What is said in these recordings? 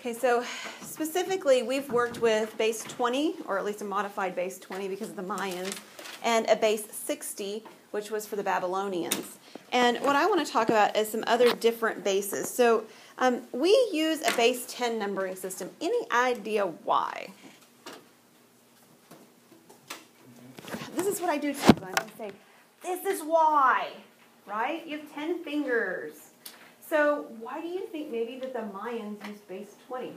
Okay, so specifically we've worked with base 20, or at least a modified base 20 because of the Mayans, and a base 60, which was for the Babylonians. And what I want to talk about is some other different bases. So we use a base 10 numbering system. Any idea why? This is what I do sometimes. I say, this is why, right? You have 10 fingers. So why do you think maybe that the Mayans used base 20?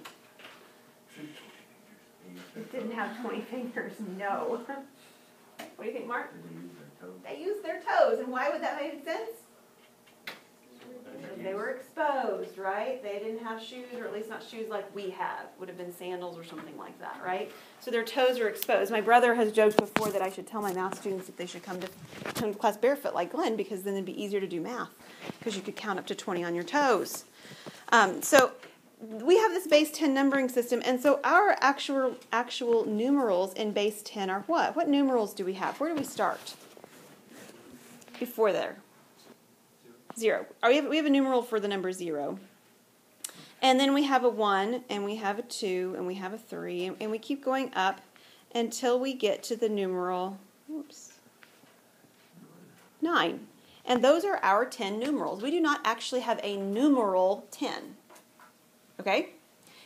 It didn't have 20 fingers, no. What do you think, Mark? They used their toes. And why would that make sense? They were exposed, right? They didn't have shoes, or at least not shoes like we have. Would have been sandals or something like that, right? So their toes are exposed. My brother has joked before that I should tell my math students that they should come to class barefoot like Glenn, because then it'd be easier to do math, because you could count up to 20 on your toes. So we have this base 10 numbering system, and so our actual numerals in base 10 are what? What numerals do we have? Where do we start? Before there. 0. We have a numeral for the number 0. And then we have a 1, and we have a 2, and we have a 3, and we keep going up until we get to the numeral 9. And those are our 10 numerals. We do not actually have a numeral 10. Okay?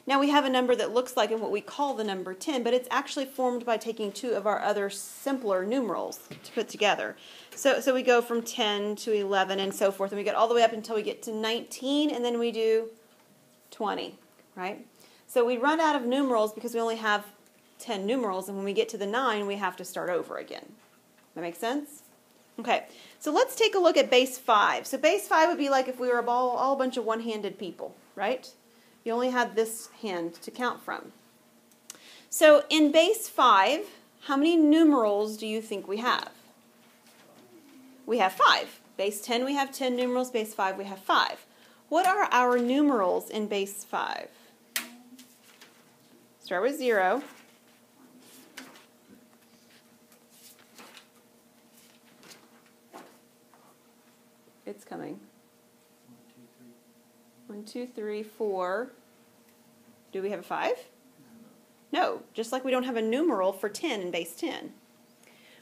Now we have a number that looks like what we call the number 10, but it's actually formed by taking 2 of our other simpler numerals to put together. So we go from 10 to 11 and so forth, and we get all the way up until we get to 19, and then we do 20, right? So we run out of numerals because we only have 10 numerals, and when we get to the 9, we have to start over again. That make sense? Okay, so let's take a look at base 5. So base 5 would be like if we were all a bunch of one-handed people, right? You only had this hand to count from. So in base 5, how many numerals do you think we have? We have 5. Base 10, we have 10 numerals. Base 5, we have 5. What are our numerals in base 5? Start with 0. It's coming. 1, 2, 3, 4. Do we have a 5? No, just like we don't have a numeral for 10 in base 10.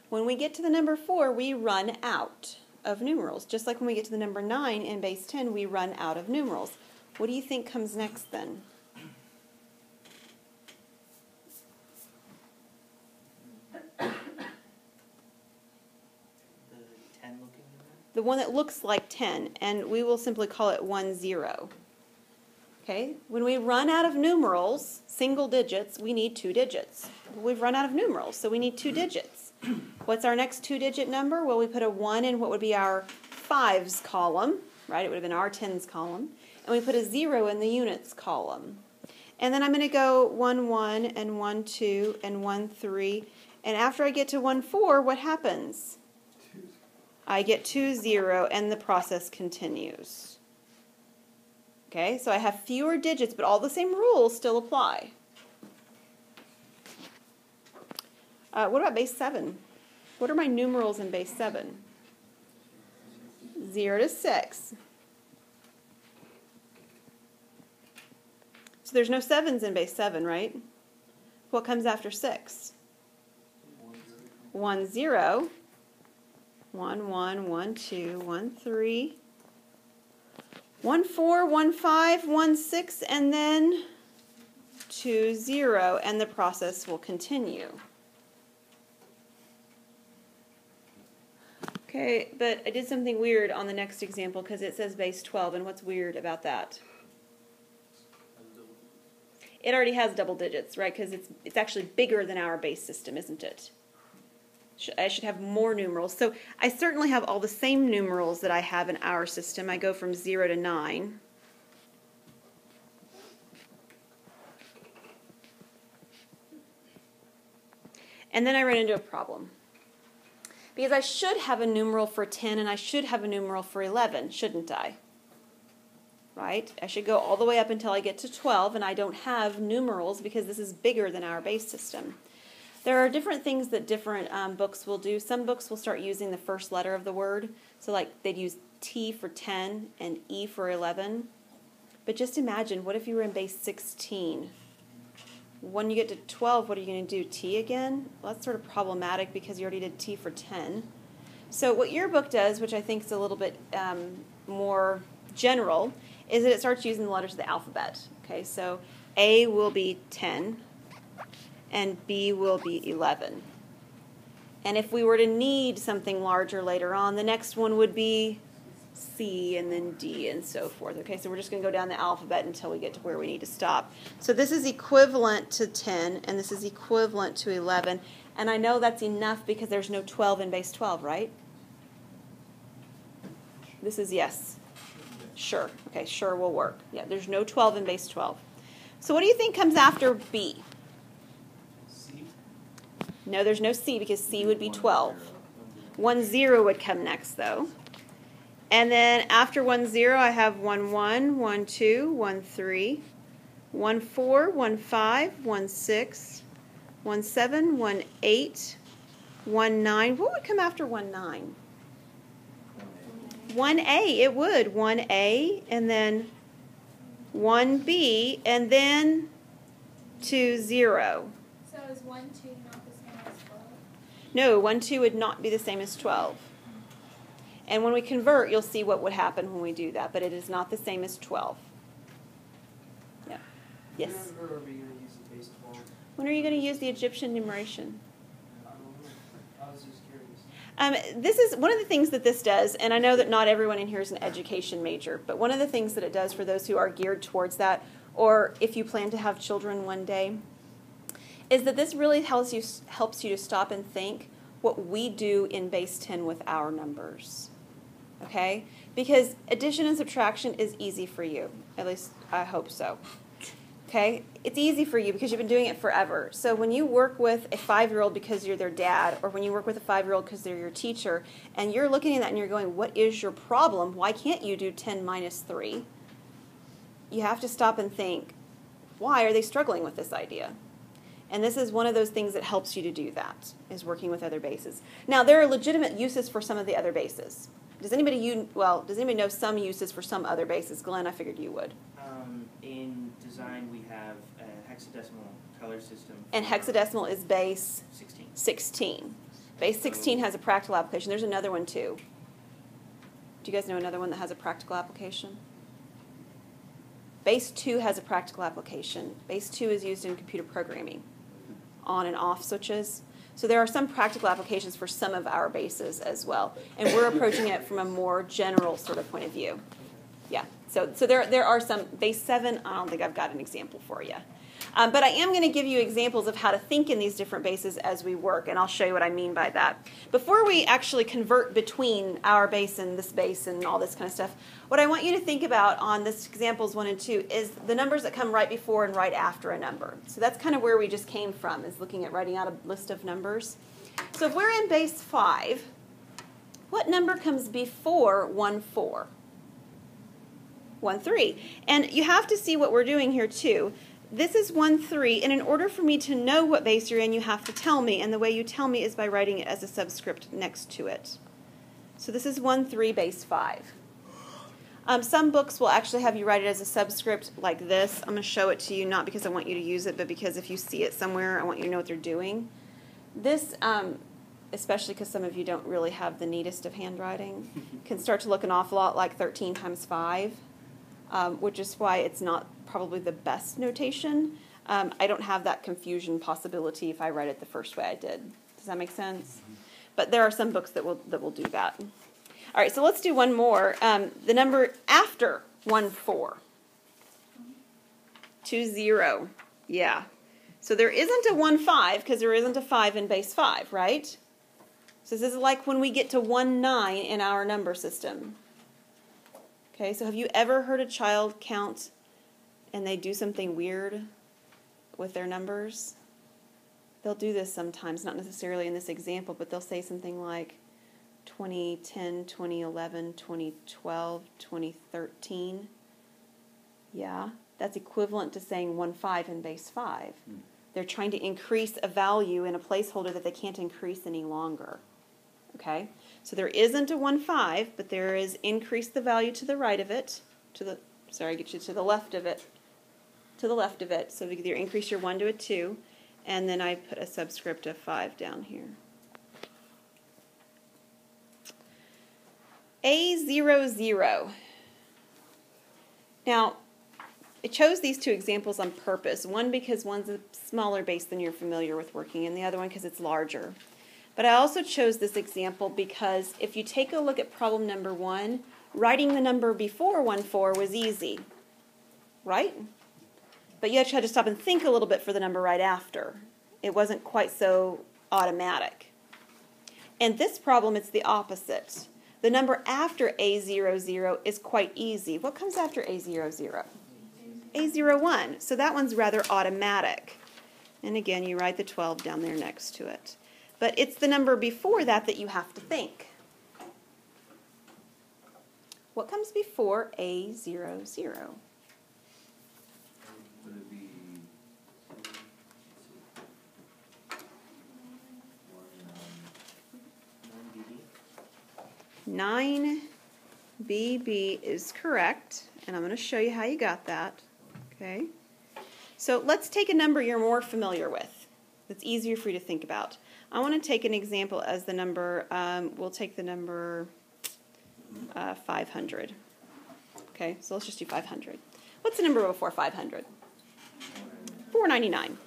When we get to the number 4, we run out of numerals. Just like when we get to the number 9 in base 10, we run out of numerals. What do you think comes next then? The one that looks like 10, and we will simply call it 1, 0. Okay? When we run out of numerals, single digits, we need 2 digits. We've run out of numerals, so we need 2 digits. What's our next 2-digit number? Well, we put a 1 in what would be our 5s column, right? It would have been our 10s column. And we put a 0 in the units column. And then I'm going to go 1, 1, and 1, 2, and 1, 3. And after I get to 1, 4, what happens? I get 2, 0, and the process continues. Okay, so I have fewer digits, but all the same rules still apply. What about base 7? What are my numerals in base 7? 0 to 6. So there's no 7s in base 7, right? What comes after 6? 1, 0. 1, 1, 1, 2, 1, 3. 1, 4, 1, 5, 1, 6, and then 2, 0, and the process will continue. Okay, but I did something weird on the next example because it says base 12, and what's weird about that? It already has double digits, right? Because it's actually bigger than our base system, isn't it? I should have more numerals. So I certainly have all the same numerals that I have in our system. I go from 0 to 9. And then I run into a problem. Because I should have a numeral for 10 and I should have a numeral for 11, shouldn't I? Right? I should go all the way up until I get to 12, and I don't have numerals because this is bigger than our base system. There are different things that different books will do. Some books will start using the first letter of the word. So like they'd use T for 10 and E for 11. But just imagine, what if you were in base 16? When you get to 12, what are you going to do? T again? Well, that's sort of problematic because you already did T for 10. So what your book does, which I think is a little bit more general, is that it starts using the letters of the alphabet. Okay, so A will be 10, and B will be 11. And if we were to need something larger later on, the next one would be C, and then D, and so forth. Okay, so we're just going to go down the alphabet until we get to where we need to stop. So this is equivalent to 10, and this is equivalent to 11. And I know that's enough because there's no 12 in base 12, right? This is yes. Sure. Okay, sure will work. Yeah, there's no 12 in base 12. So what do you think comes after B? C? No, there's no C because C would be 12. 1, 0 would come next, though. And then after 1, 0, I have 1, 1, 1, 2, 1, 3, 1, 4, 1, 5, 1, 6, 1, 7, 1, 8, 1, 9. What would come after 1, 9? 1A, it would. 1A, and then 1B, and then 2, 0. So is 1, 2 not the same as 12? No, 1, 2 would not be the same as 12. And when we convert, you'll see what would happen when we do that, but it is not the same as 12. Yeah. Yes? When are we going to use the base 12? When are you going to use the Egyptian numeration? I don't know. I was just curious. This is one of the things that this does, and I know that not everyone in here is an education major, but one of the things that it does for those who are geared towards that, or if you plan to have children one day, is that this really helps you to stop and think what we do in base 10 with our numbers. Okay? Because addition and subtraction is easy for you. At least I hope so. Okay? It's easy for you because you've been doing it forever. So when you work with a 5-year-old because you're their dad, or when you work with a 5-year-old because they're your teacher, and you're looking at that and you're going, what is your problem? Why can't you do 10 minus 3? You have to stop and think, why are they struggling with this idea? And this is one of those things that helps you to do that, is working with other bases. Now, there are legitimate uses for some of the other bases. Does anybody know some uses for some other bases? Glenn, I figured you would. In design, we have a hexadecimal color system. And hexadecimal is base 16. 16. Base 16 has a practical application. There's another one, too. Do you guys know another one that has a practical application? Base 2 has a practical application. Base 2 is used in computer programming, on and off switches. So there are some practical applications for some of our bases as well. And we're approaching it from a more general sort of point of view. Yeah, so there are some. Base 7, I don't think I've got an example for you. But I am going to give you examples of how to think in these different bases as we work, and I'll show you what I mean by that. Before we actually convert between our base and this base and all this kind of stuff, what I want you to think about on this examples 1 and 2 is the numbers that come right before and right after a number. So that's kind of where we just came from, is looking at writing out a list of numbers. So if we're in base 5, what number comes before 1, 4? 1, 3. And you have to see what we're doing here too. This is 1, 3, and in order for me to know what base you're in, you have to tell me, and the way you tell me is by writing it as a subscript next to it. So this is 1, 3, base 5. Some books will actually have you write it as a subscript like this. I'm going to show it to you, not because I want you to use it, but because if you see it somewhere, I want you to know what they're doing. This, especially because some of you don't really have the neatest of handwriting, can start to look an awful lot like 13 times 5, which is why it's not probably the best notation. I don't have that confusion possibility if I write it the first way I did. Does that make sense? But there are some books that will do that. All right, so let's do one more. The number after 1, 4. 2, 0. Yeah. So there isn't a 1, 5 because there isn't a 5 in base 5, right? So this is like when we get to 1, 9 in our number system. Okay, so have you ever heard a child count and they do something weird with their numbers? They'll do this sometimes, not necessarily in this example, but they'll say something like 2010, 2011, 2012, 2013. Yeah, that's equivalent to saying 1, 5 in base 5. They're trying to increase a value in a placeholder that they can't increase any longer. Okay, so there isn't a 1, 5, but there is increase the value to the right of it, to the sorry, get you to the left of it. To the left of it. So you either increase your 1 to a 2, and then I put a subscript of 5 down here. A00. Now, I chose these two examples on purpose. One because one's a smaller base than you're familiar with working, and the other one because it's larger. But I also chose this example because if you take a look at problem number 1, writing the number before 1,4 was easy, right? But you actually had to stop and think a little bit for the number right after. It wasn't quite so automatic. And this problem, it's the opposite. The number after A00 is quite easy. What comes after A00? A01. So that one's rather automatic. And again, you write the 12 down there next to it. But it's the number before that you have to think. What comes before A00? Would it be 9BB is correct, and I'm going to show you how you got that. Okay. So let's take a number you're more familiar with. That's easier for you to think about. I want to take an example as the number, we'll take the number 500. Okay, so let's just do 500. What's the number before 500? 499.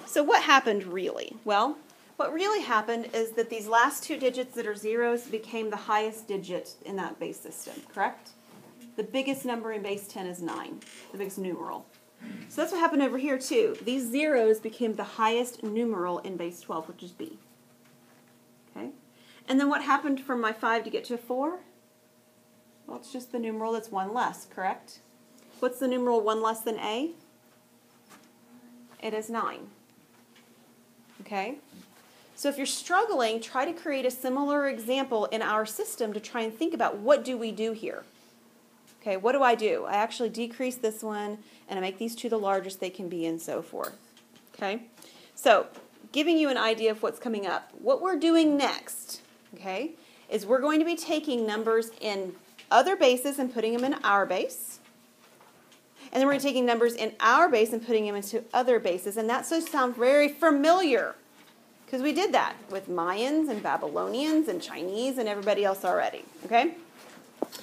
So what happened really? Well, what really happened is that these last two digits that are zeros became the highest digit in that base system, correct? The biggest number in base 10 is 9, the biggest numeral. So that's what happened over here too. These zeros became the highest numeral in base 12, which is B. Okay? And then what happened from my 5 to get to a 4? Well, it's just the numeral that's 1 less, correct? What's the numeral 1 less than A? It is 9. Okay? So if you're struggling, try to create a similar example in our system to try and think about what do we do here. Okay, what do? I actually decrease this one, and I make these two the largest they can be, and so forth. Okay? So, giving you an idea of what's coming up. What we're doing next, okay, is we're going to be taking numbers in other bases and putting them in our base. And then we're going to be taking numbers in our base and putting them into other bases. And that sounds very familiar, because we did that with Mayans and Babylonians and Chinese and everybody else already. Okay?